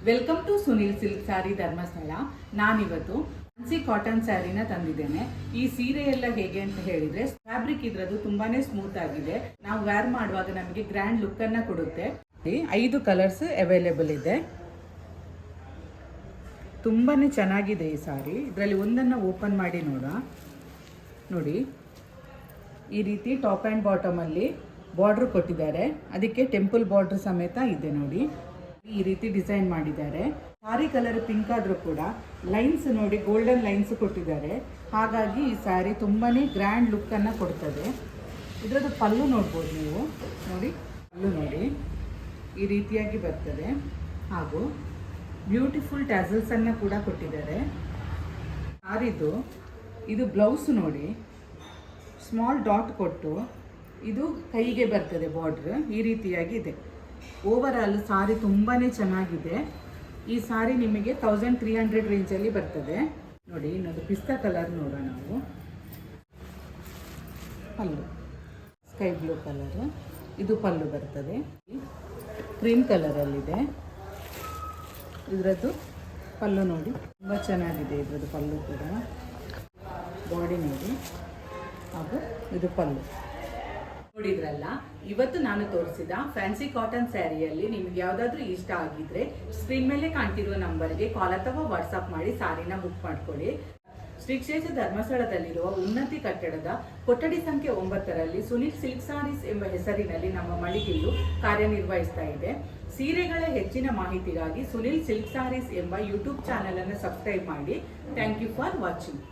Welcome to Sunil silk sari Dharmasthala. ನಾನಿವತ್ತು fancy cotton ಸ್ಯಾರಿನ ತಂದಿದ್ದೇನೆ. ಈ ಸೀರೆ ಎಲ್ಲ ಹೇಗೆ ಅಂತ ಹೇಳಿದ್ರೆ ಫ್ಯಾಬ್ರಿಕ್ ಇದ್ರದ್ದು ತುಂಬಾನೇ ಸ್ಮೂತ್ ಆಗಿದೆ. ನಾವು ವೇರ್ ಮಾಡುವಾಗ ನಮಗೆ ಗ್ರ್ಯಾಂಡ್ ಲುಕ್ ಅನ್ನ ಕೊಡುತ್ತೆ. 5 ಕಲರ್ಸ್ ಅವೈಲೇಬಲ್ ಇದೆ. ತುಂಬಾನೇ ಚೆನ್ನಾಗಿದೆ ಈ ಸಾರಿ. ಇದರಲ್ಲಿ ಒಂದನ್ನು ಓಪನ್ ಮಾಡಿ ನೋಡಿ. ಈ ರೀತಿ ಟಾಪ್ ಆ್ಯಂಡ್ ಬಾಟಮ್ ಅಲ್ಲಿ ಬಾರ್ಡರ್ ಕೊಟ್ಟಿದ್ದಾರೆ. ಅದಕ್ಕೆ ಟೆಂಪಲ್ ಬಾರ್ಡರ್ ಸಮೇತ ಇದೆ ನೋಡಿ. ಈ ರೀತಿ ಡಿಸೈನ್ ಮಾಡಿದ್ದಾರೆ. ಸಾರಿ ಕಲರ್ ಪಿಂಕ್ ಆದರೂ ಕೂಡ ಲೈನ್ಸ್ ನೋಡಿ, ಗೋಲ್ಡನ್ ಲೈನ್ಸ್ ಕೊಟ್ಟಿದ್ದಾರೆ. ಹಾಗಾಗಿ ಈ ಸ್ಯಾರಿ ತುಂಬಾನೇ ಗ್ರ್ಯಾಂಡ್ ಲುಕ್ ಅನ್ನ ಕೊಡ್ತದೆ. ಇದರದ್ದು ಪಲ್ಲು ನೋಡ್ಬೋದು ನೀವು. ಪಲ್ಲು ನೋಡಿ ಈ ರೀತಿಯಾಗಿ ಬರ್ತದೆ. ಹಾಗೂ ಬ್ಯೂಟಿಫುಲ್ ಟ್ಯಾಸಲ್ಸ್ ಅನ್ನ ಕೂಡ ಕೊಟ್ಟಿದ್ದಾರೆ. ಸಾರಿದು ಇದು ಬ್ಲೌಸ್ ನೋಡಿ, ಸ್ಮಾಲ್ ಡಾಟ್ ಕೊಟ್ಟು ಇದು ಕೈಗೆ ಬರ್ತದೆ ಬಾರ್ಡರ್. ಈ ರೀತಿಯಾಗಿ ಇದೆ. ಓವರ್ ಆಲ್ ಸಾರಿ ತುಂಬಾನೇ ಚೆನ್ನಾಗಿದೆ. ಈ ಸಾರಿ ನಿಮಗೆ 1300 ರೇಂಜಲ್ಲಿ ಬರ್ತದೆ ನೋಡಿ. ಇನ್ನೊಂದು ಪಿಸ್ತಾ ಕಲರ್ ನೋಡೋಣ ನಾವು. ಪಲ್ಲು ಸ್ಕೈ ಬ್ಲೂ ಕಲರ್, ಇದು ಪಲ್ಲು ಬರ್ತದೆ. ಕ್ರೀಮ್ ಕಲರಲ್ಲಿದೆ. ಇದರದ್ದು ಪಲ್ಲು ನೋಡಿ, ತುಂಬ ಚೆನ್ನಾಗಿದೆ. ಇದರದ್ದು ಪಲ್ಲು ಕೂಡ ಬಾಡಿ ನೋಡಿ. ಹಾಗೂ ಇದು ಪಲ್ಲು ನೋಡಿದ್ರಲ್ಲ. ಇವತ್ತು ನಾನು ತೋರಿಸಿದ ಫ್ಯಾನ್ಸಿ ಕಾಟನ್ ಸ್ಯಾರಿಯಲ್ಲಿ ನಿಮ್ಗೆ ಯಾವ್ದಾದ್ರು ಇಷ್ಟ ಆಗಿದ್ರೆ ಸ್ಕ್ರೀನ್ ಮೇಲೆ ಕಾಣ್ತಿರುವ ನಂಬರ್ಗೆ ಕಾಲ್ ಅಥವಾ ವಾಟ್ಸ್ಆಪ್ ಮಾಡಿ ಸಾರಿನ ಬುಕ್ ಮಾಡ್ಕೊಳ್ಳಿ. ಶ್ರೀ ಕ್ಷೇತ್ರ ಧರ್ಮಸ್ಥಳದಲ್ಲಿರುವ ಉನ್ನತಿ ಕಟ್ಟಡದ ಕೊಠಡಿ ಸಂಖ್ಯೆ 9ರಲ್ಲಿ ಸುನಿಲ್ ಸಿಲ್ಕ್ ಸಾರೀಸ್ ಎಂಬ ಹೆಸರಿನಲ್ಲಿ ನಮ್ಮ ಮಳಿಗೆಯು ಕಾರ್ಯನಿರ್ವಹಿಸ್ತಾ ಇದೆ. ಸೀರೆಗಳ ಹೆಚ್ಚಿನ ಮಾಹಿತಿಗಾಗಿ ಸುನಿಲ್ ಸಿಲ್ಕ್ ಸಾರೀಸ್ ಎಂಬ ಯೂಟ್ಯೂಬ್ ಚಾನೆಲ್ ಅನ್ನು ಸಬ್ಸ್ಕ್ರೈಬ್ ಮಾಡಿ. Thank you for watching.